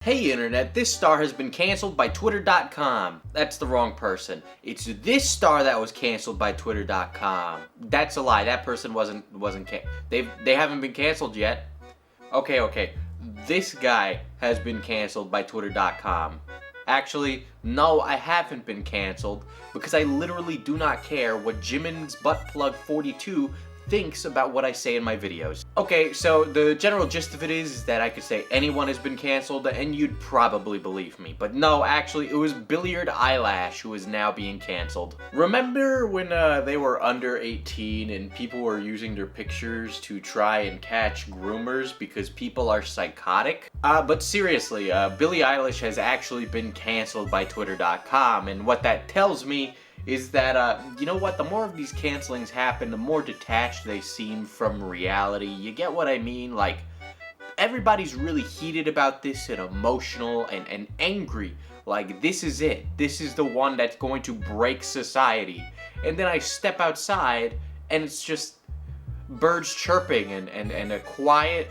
Hey internet, this star has been cancelled by Twitter.com. That's the wrong person. It's this star that was cancelled by Twitter.com. That's a lie. That person wasn't they haven't been cancelled yet. Okay. This guy has been cancelled by Twitter.com. Actually, no, I haven't been cancelled because I literally do not care what Jimin's Buttplug 42 thinks about what I say in my videos. Okay, so the general gist of it is that I could say anyone has been cancelled and you'd probably believe me. But no, actually, it was Billie Eilish who is now being cancelled. Remember when they were under 18 and people were using their pictures to try and catch groomers because people are psychotic? But seriously, Billie Eilish has actually been cancelled by Twitter.com, and what that tells me is that, you know what, the more of these cancelings happen, the more detached they seem from reality. You get what I mean? Like, everybody's really heated about this and emotional and angry. Like, this is it. This is the one that's going to break society. And then I step outside, and it's just birds chirping and a quiet...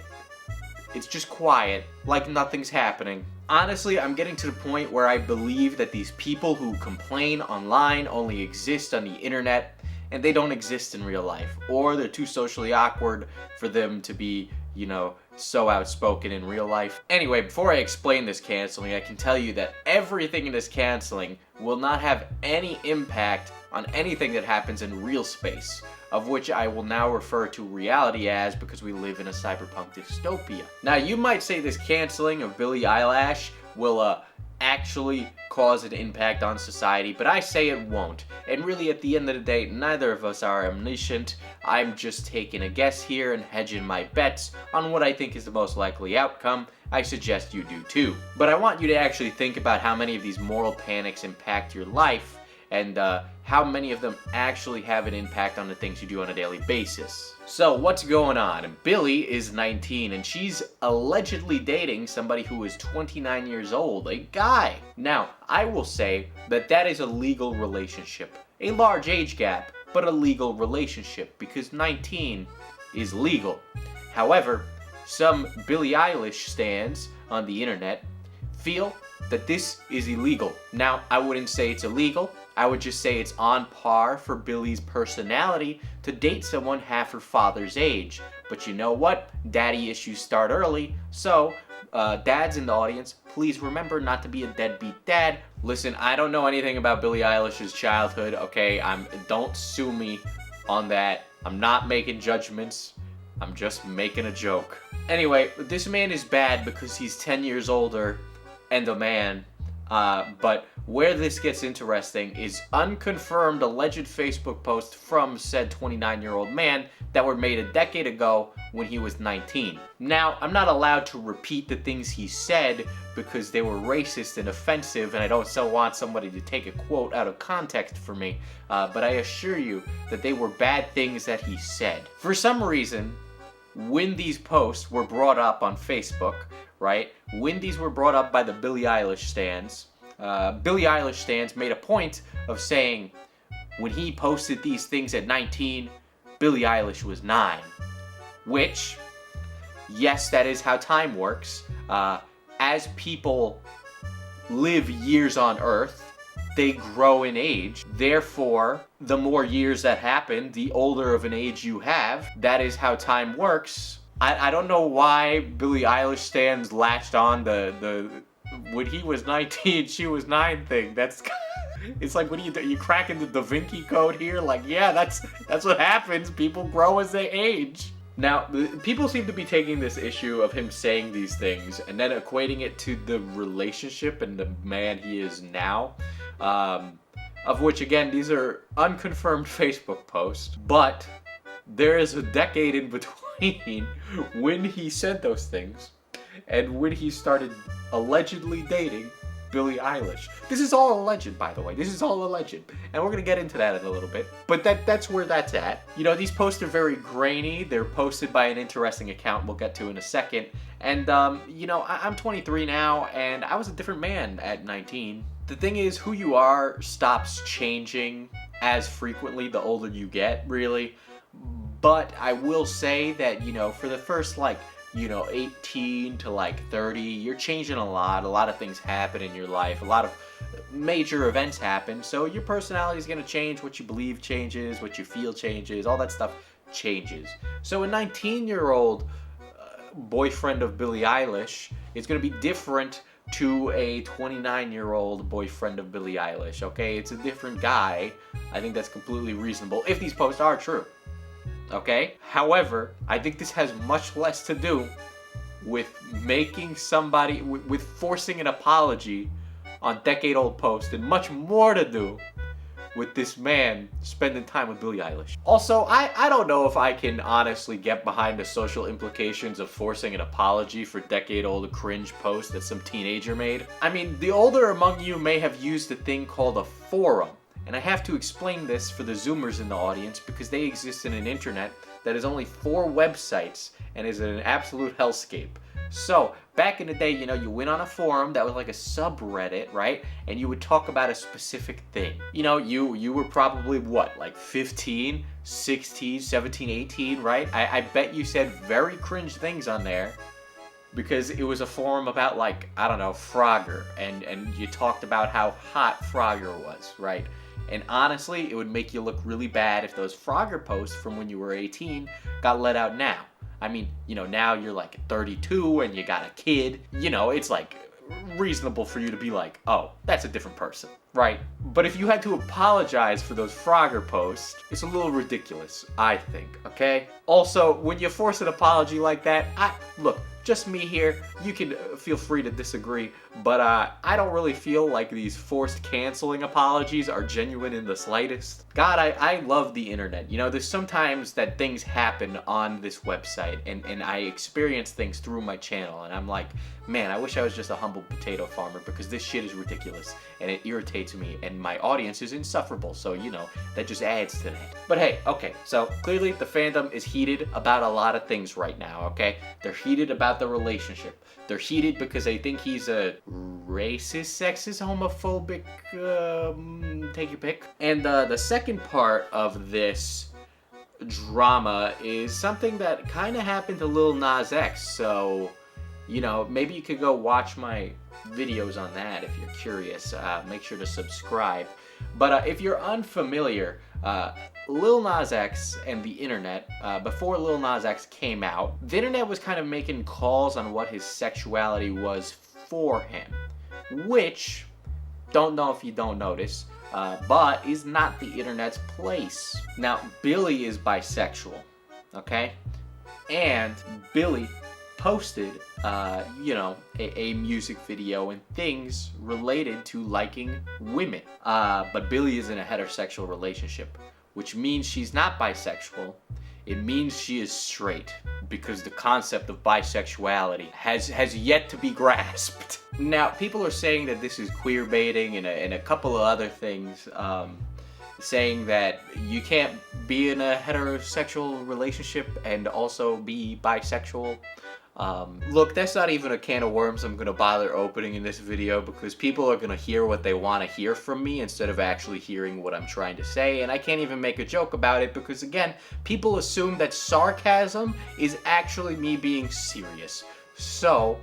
It's just quiet, like nothing's happening. Honestly, I'm getting to the point where I believe that these people who complain online only exist on the internet and they don't exist in real life. Or they're too socially awkward for them to be, you know, so outspoken in real life. Anyway, before I explain this canceling, I can tell you that everything in this canceling will not have any impact on anything that happens in real space, of which I will now refer to reality as because we live in a cyberpunk dystopia. Now, you might say this canceling of Billie Eilish will actually cause an impact on society, but I say it won't. And really, at the end of the day, neither of us are omniscient. I'm just taking a guess here and hedging my bets on what I think is the most likely outcome. I suggest you do too. But I want you to actually think about how many of these moral panics impact your life, and how many of them actually have an impact on the things you do on a daily basis. So what's going on? Billie is 19 and she's allegedly dating somebody who is 29 years old, a guy. Now, I will say that that is a legal relationship. A large age gap, but a legal relationship because 19 is legal. However, some Billie Eilish stans on the internet feel that this is illegal. Now, I wouldn't say it's illegal. I would just say it's on par for Billie's personality to date someone half her father's age. But you know what? Daddy issues start early. So, dads in the audience, please remember not to be a deadbeat dad. Listen, I don't know anything about Billie Eilish's childhood, okay? Don't sue me on that. I'm not making judgments. I'm just making a joke. Anyway, this man is bad because he's 10 years older and a man. But where this gets interesting is unconfirmed alleged Facebook posts from said 29-year-old man that were made a decade ago when he was 19. Now, I'm not allowed to repeat the things he said because they were racist and offensive, and I don't so want somebody to take a quote out of context for me, but I assure you that they were bad things that he said. For some reason, when these posts were brought up on Facebook, right, when these were brought up by the Billie Eilish stans, Billie Eilish stans made a point of saying when he posted these things at 19, Billie Eilish was 9. Which, yes, that is how time works. As people live years on Earth, they grow in age. Therefore, the more years that happen, the older of an age you have. That is how time works. I don't know why Billie Eilish stans latched on the when he was 19, she was 9 thing. That's it's like, what are you cracking the Da Vinci Code here? Like, yeah, that's what happens. People grow as they age. Now, people seem to be taking this issue of him saying these things and then equating it to the relationship and the man he is now. Of which, again, these are unconfirmed Facebook posts, but there is a decade in between when he said those things and when he started allegedly dating Billie Eilish. This is all alleged, by the way. This is all alleged. And we're going to get into that in a little bit. But that's where that's at. You know, these posts are very grainy. They're posted by an interesting account we'll get to in a second. And, you know, I'm 23 now, and I was a different man at 19. The thing is, who you are stops changing as frequently the older you get, really. But I will say that, you know, for the first, like, 18 to like 30, you're changing a lot of things happen in your life, a lot of major events happen, so your personality is going to change, what you believe changes, what you feel changes, all that stuff changes. So a 19-year-old boyfriend of Billie Eilish is going to be different to a 29-year-old boyfriend of Billie Eilish, okay? It's a different guy. I think that's completely reasonable if these posts are true. Okay? However, I think this has much less to do with making somebody, with forcing an apology on decade-old posts, and much more to do with this man spending time with Billie Eilish. Also, I don't know if I can honestly get behind the social implications of forcing an apology for decade-old cringe post that some teenager made. I mean, the older among you may have used a thing called a forum. And I have to explain this for the Zoomers in the audience because they exist in an internet that is only 4 websites and is an absolute hellscape. So, back in the day, you went on a forum that was like a subreddit, right? And you would talk about a specific thing. You were probably what, like 15, 16, 17, 18, right? I bet you said very cringe things on there because it was a forum about, like, I don't know, Frogger. And you talked about how hot Frogger was, right? And honestly, it would make you look really bad if those Frogger posts from when you were 18 got let out now. I mean, now you're like 32 and you got a kid. It's like reasonable for you to be like, oh, that's a different person, right? But if you had to apologize for those Frogger posts, it's a little ridiculous, I think, okay? Also, when you force an apology like that, look, just me here, you can feel free to disagree, but I don't really feel like these forced canceling apologies are genuine in the slightest. God, I love the internet. There's sometimes that things happen on this website, and I experience things through my channel, and I'm like, man, I wish I was just a humble potato farmer because this shit is ridiculous, and it irritates me, and my audience is insufferable, so, that just adds to that. But hey, okay, so clearly the fandom is heated about a lot of things right now, okay? They're heated about the relationship. They're heated because they think he's a racist, sexist, homophobic, take your pick. And the second part of this drama is something that kind of happened to Lil Nas X, so, maybe you could go watch my videos on that if you're curious. Make sure to subscribe. But if you're unfamiliar, Lil Nas X and the internet, before Lil Nas X came out, the internet was kind of making calls on what his sexuality was for him, which, don't know if you don't notice, but is not the internet's place. Now, Billy is bisexual, okay? And Billy posted, a music video and things related to liking women. But Billy is in a heterosexual relationship, which means she's not bisexual. It means she is straight, because the concept of bisexuality has yet to be grasped. Now, people are saying that this is queerbaiting and a couple of other things, saying that you can't be in a heterosexual relationship and also be bisexual. Look, that's not even a can of worms I'm gonna bother opening in this video because people are gonna hear what they want to hear from me instead of actually hearing what I'm trying to say, and I can't even make a joke about it because, again, people assume that sarcasm is actually me being serious. So,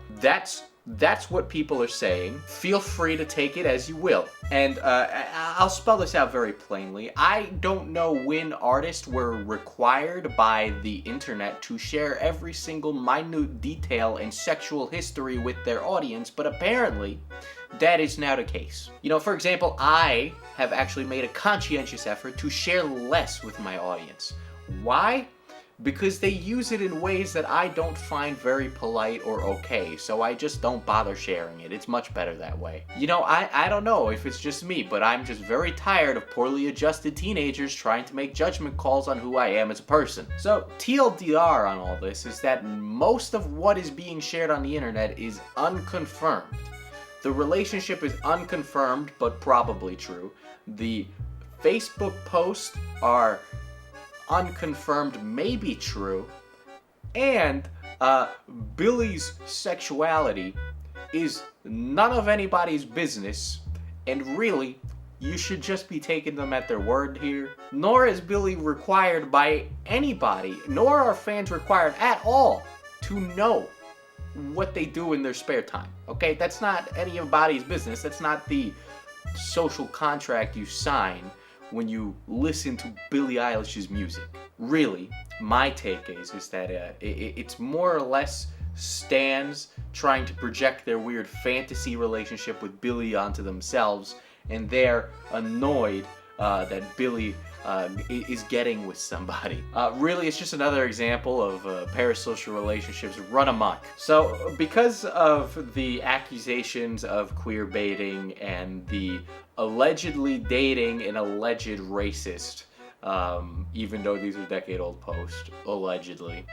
that's what people are saying. Feel free to take it as you will. And I'll spell this out very plainly. I don't know when artists were required by the internet to share every single minute detail and sexual history with their audience, but apparently that is now the case. For example, I have actually made a conscientious effort to share less with my audience. Why? Because they use it in ways that I don't find very polite or okay, so I just don't bother sharing it. It's much better that way. I don't know if it's just me, but I'm just very tired of poorly adjusted teenagers trying to make judgment calls on who I am as a person. So, TLDR on all this is that most of what is being shared on the internet is unconfirmed. The relationship is unconfirmed, but probably true. The Facebook posts are unconfirmed, maybe true, and Billy's sexuality is none of anybody's business, and really, you should just be taking them at their word here. Nor is Billy required by anybody, nor are fans required at all to know what they do in their spare time. Okay, that's not anybody's business. That's not the social contract you sign when you listen to Billie Eilish's music. Really, my take is that it's more or less stans trying to project their weird fantasy relationship with Billie onto themselves, and they're annoyed that Billie is getting with somebody. Really, it's just another example of parasocial relationships run amok. So, because of the accusations of queerbaiting and the allegedly dating an alleged racist, even though these are decade-old posts, allegedly,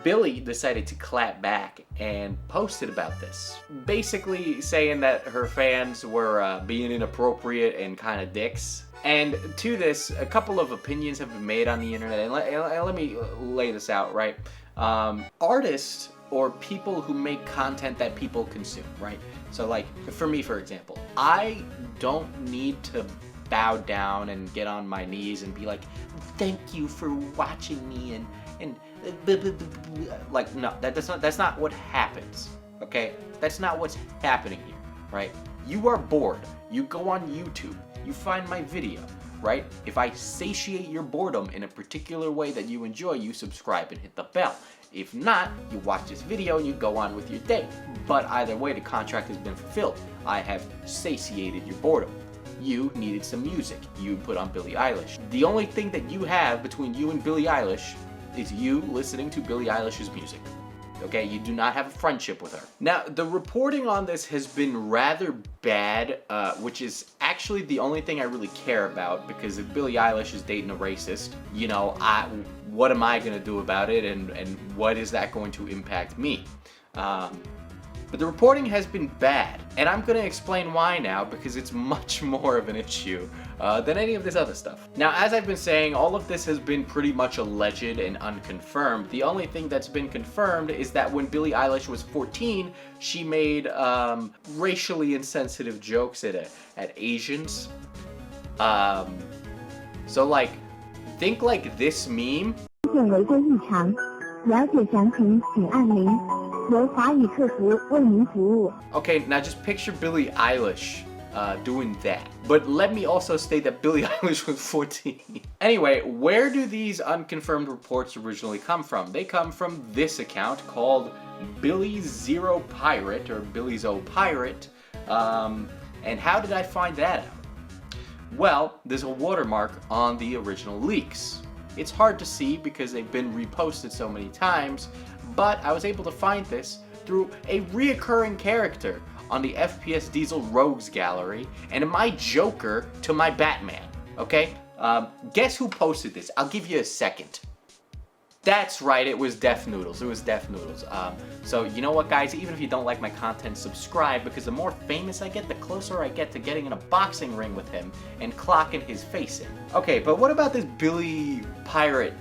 Billie decided to clap back and posted about this, basically saying that her fans were being inappropriate and kind of dicks. And to this, a couple of opinions have been made on the internet, and let me lay this out, right? Artists or people who make content that people consume, right? So, like, for me, for example, I don't need to bow down and get on my knees and be like, thank you for watching me, and like, no, that's not what happens, okay? That's not what's happening here, right? You are bored, you go on YouTube, you find my video, right? If I satiate your boredom in a particular way that you enjoy, you subscribe and hit the bell. If not, you watch this video and you go on with your day. But either way, the contract has been fulfilled. I have satiated your boredom. You needed some music. You put on Billie Eilish. The only thing that you have between you and Billie Eilish is you listening to Billie Eilish's music. Okay, you do not have a friendship with her. Now, the reporting on this has been rather bad, which is actually the only thing I really care about, because if Billie Eilish is dating a racist, what am I gonna do about it, and what is that going to impact me? But the reporting has been bad, and I'm gonna explain why now, because it's much more of an issue than any of this other stuff. Now, as I've been saying, all of this has been pretty much alleged and unconfirmed. The only thing that's been confirmed is that when Billie Eilish was 14, she made racially insensitive jokes at Asians. So, like, think like this meme. 违规异常，了解详情请按0。 Okay, now just picture Billie Eilish doing that. But let me also state that Billie Eilish was 14. Anyway, where do these unconfirmed reports originally come from? They come from this account called Billy Zero Pirate, or Billy Zo Pirate. And how did I find that out? Well, there's a watermark on the original leaks. It's hard to see because they've been reposted so many times, but I was able to find this through a reoccurring character on the FPS Diesel Rogues gallery, and my Joker to my Batman, okay? Guess who posted this? I'll give you a second. That's right, it was Def Noodles. It was Def Noodles. So you know what, guys? Even if you don't like my content, subscribe, because the more famous I get, the closer I get to getting in a boxing ring with him and clocking his face in. Okay, but what about this Billy Pirate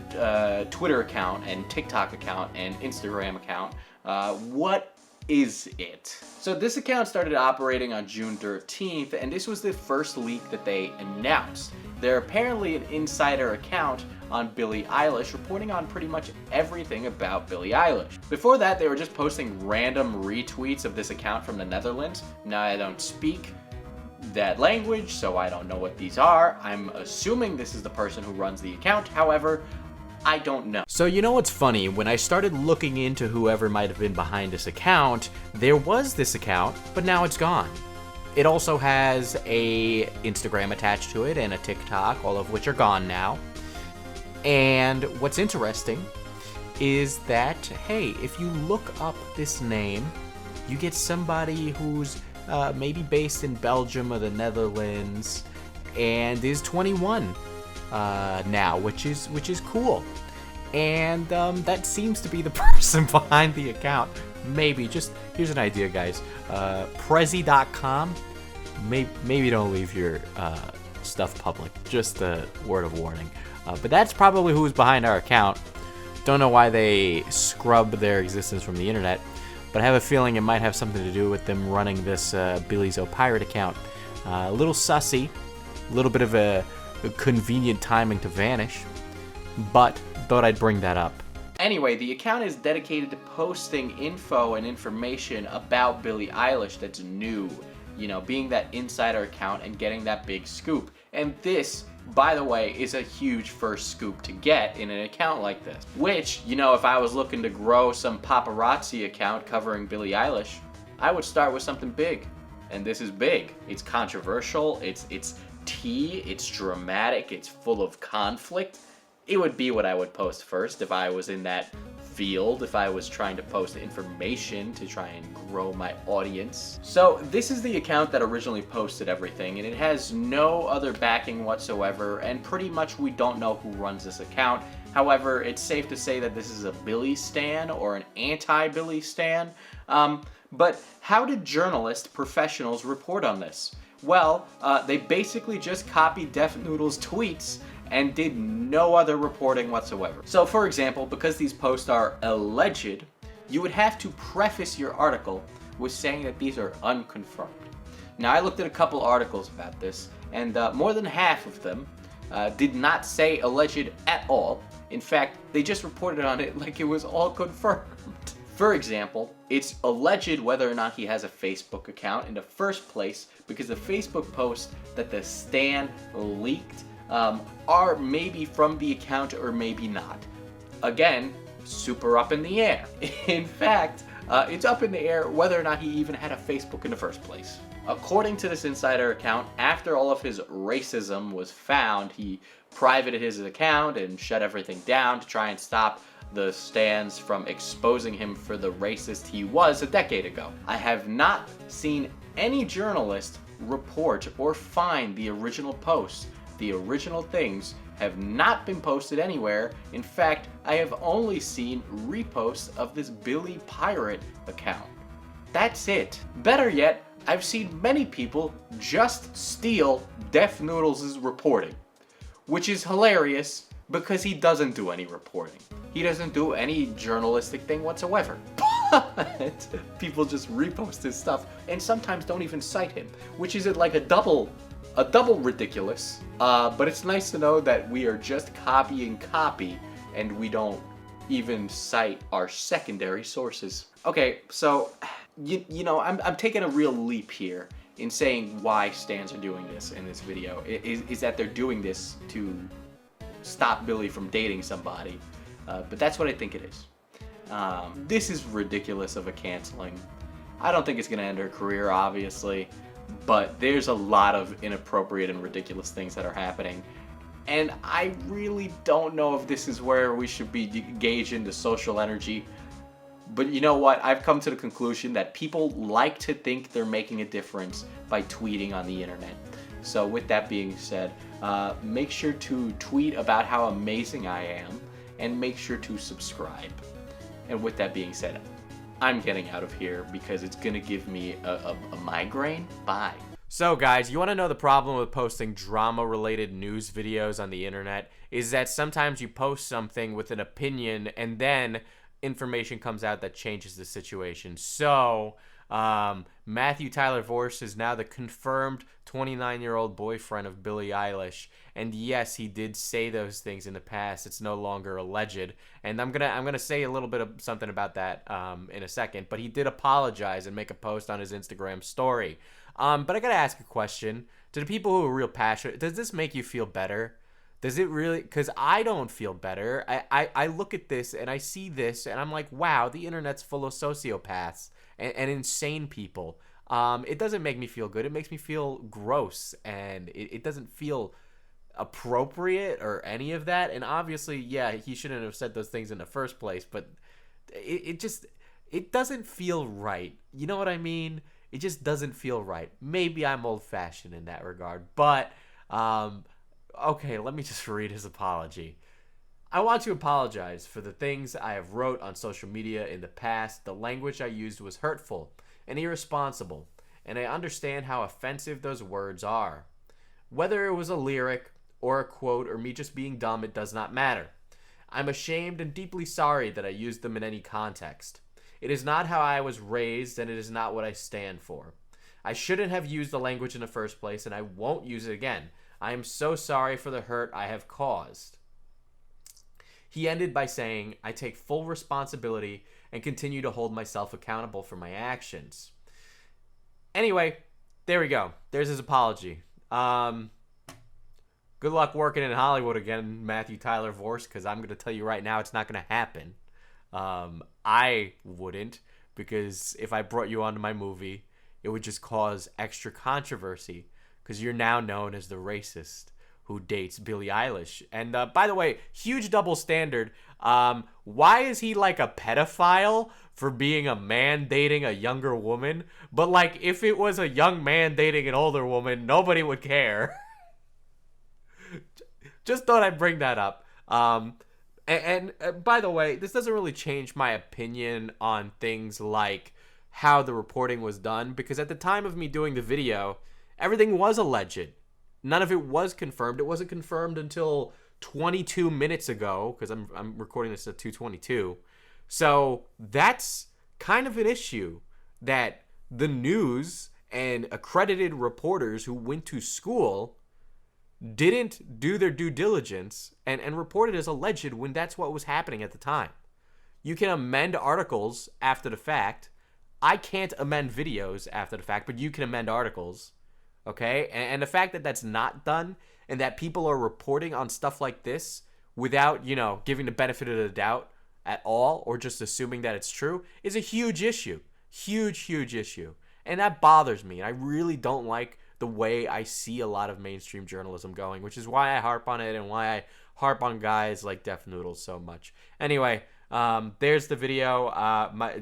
Twitter account and TikTok account and Instagram account? What is it? So this account started operating on June 13th, and this was the first leak that they announced. They're apparently an insider account on Billie Eilish, reporting on pretty much everything about Billie Eilish. Before that, they were just posting random retweets of this account from the Netherlands. Now, I don't speak that language, so I don't know what these are. I'm assuming this is the person who runs the account. However, I don't know. So you know what's funny? When I started looking into whoever might have been behind this account, there was this account, but now it's gone. It also has a Instagram attached to it and a TikTok, all of which are gone now. And what's interesting is that, hey, if you look up this name, you get somebody who's maybe based in Belgium or the Netherlands and is 21 now, which is cool. And that seems to be the person behind the account. Maybe, just here's an idea, guys. Prezi.com. Maybe don't leave your stuff public. Just a word of warning. But that's probably who's behind our account. Don't know why they scrubbed their existence from the internet, but I have a feeling it might have something to do with them running this Billy Zo Pirate account. A little sussy, a little bit of a convenient timing to vanish, but thought I'd bring that up. Anyway, the account is dedicated to posting info and information about Billie Eilish that's new. You know, being that insider account and getting that big scoop. And this, by the way, is a huge first scoop to get in an account like this. Which, you know, if I was looking to grow some paparazzi account covering Billie Eilish, I would start with something big. And this is big. It's controversial, it's tea, it's dramatic, it's full of conflict. It would be what I would post first if I was in that field, if I was trying to post information to try and grow my audience. So this is the account that originally posted everything, and it has no other backing whatsoever, and pretty much we don't know who runs this account. However, it's safe to say that this is a Billy stan or an anti-Billy stan. But how did journalists, professionals report on this? Well, they basically just copied Def Noodle's tweets and did no other reporting whatsoever. So for example, because these posts are alleged, you would have to preface your article with saying that these are unconfirmed. Now I looked at a couple articles about this, and more than half of them did not say alleged at all. In fact, they just reported on it like it was all confirmed. For example, it's alleged whether or not he has a Facebook account in the first place because the Facebook posts that the stan leaked are maybe from the account or maybe not. Again, super up in the air. In fact, it's up in the air whether or not he even had a Facebook in the first place. According to this insider account, after all of his racism was found, he privated his account and shut everything down to try and stop the stans from exposing him for the racist he was a decade ago. I have not seen any journalist report or find the original posts. The original things have not been posted anywhere. In fact, I have only seen reposts of this Billy Pirate account. That's it. Better yet, I've seen many people just steal Def Noodles' reporting, which is hilarious because he doesn't do any reporting. He doesn't do any journalistic thing whatsoever. But people just repost his stuff and sometimes don't even cite him, which is like a double ridiculous. But it's nice to know that we are just copying copy and we don't even cite our secondary sources. Okay, so you know, I'm taking a real leap here in saying why stans are doing this in this video. Is that they're doing this to stop Billy from dating somebody. But that's what I think it is. This is ridiculous of a canceling. I don't think it's going to end her career, obviously, but there's a lot of inappropriate and ridiculous things that are happening. And I really don't know if this is where we should be gauging the social energy. But you know what? I've come to the conclusion that people like to think they're making a difference by tweeting on the internet. So with that being said, make sure to tweet about how amazing I am and make sure to subscribe. And with that being said, I'm getting out of here because it's gonna give me a migraine. Bye. So guys, you wanna know the problem with posting drama-related news videos on the internet is that sometimes you post something with an opinion and then information comes out that changes the situation. So, Matthew Tyler Vorse is now the confirmed 29-year-old boyfriend of Billie Eilish, and yes, he did say those things in the past. It's no longer alleged, and I'm gonna say a little bit of something about that in a second. But he did apologize and make a post on his Instagram story. But I gotta ask a question to the people who are real passionate. Does this make you feel better? Does it really? Because I don't feel better. I look at this and I see this and I'm like, wow, the internet's full of sociopaths and insane people. It doesn't make me feel good. It makes me feel gross, and it doesn't feel appropriate or any of that. And obviously, yeah, he shouldn't have said those things in the first place, but it doesn't feel right. You know what I mean? It just doesn't feel right. Maybe I'm old-fashioned in that regard, but okay, let me just read his apology. I want to apologize for the things I have wrote on social media in the past. The language I used was hurtful and irresponsible, and I understand how offensive those words are. Whether it was a lyric or a quote or me just being dumb, it does not matter. I'm ashamed and deeply sorry that I used them in any context. It is not how I was raised, and it is not what I stand for. I shouldn't have used the language in the first place, and I won't use it again. I am so sorry for the hurt I have caused. He ended by saying, "I take full responsibility and continue to hold myself accountable for my actions." Anyway, there we go. There's his apology. Good luck working in Hollywood again, Matthew Tyler Vorse, because I'm going to tell you right now it's not going to happen. I wouldn't, because if I brought you onto my movie, it would just cause extra controversy, because you're now known as the racist who dates Billie Eilish. And by the way, huge double standard. Why is he like a pedophile for being a man dating a younger woman? But like, if it was a young man dating an older woman, nobody would care. Just thought I'd bring that up. And by the way, this doesn't really change my opinion on things like how the reporting was done, because at the time of me doing the video, everything was alleged. None of it was confirmed. It wasn't confirmed until 22 minutes ago, because I'm recording this at 2:22. So that's kind of an issue, that the news and accredited reporters who went to school didn't do their due diligence and report it as alleged when that's what was happening at the time. You can amend articles after the fact. I can't amend videos after the fact, but you can amend articles. Okay? And the fact that that's not done, and that people are reporting on stuff like this without, giving the benefit of the doubt at all, or just assuming that it's true, is a huge issue. Huge issue. And that bothers me. I really don't like the way I see a lot of mainstream journalism going, which is why I harp on it and why I harp on guys like Def Noodles so much. Anyway, there's the video.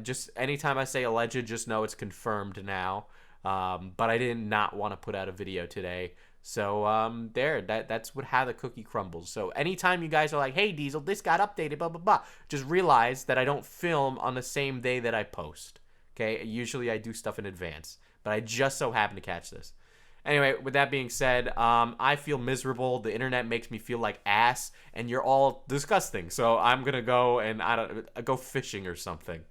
Just anytime I say alleged, just know it's confirmed now. But I did not want to put out a video today. So that's how the cookie crumbles. So anytime you guys are like, "Hey Diesel, this got updated, blah blah blah," just realize that I don't film on the same day that I post. Okay, usually I do stuff in advance, but I just so happen to catch this. Anyway, with that being said, I feel miserable. The internet makes me feel like ass, and you're all disgusting. So I'm gonna go and go fishing or something.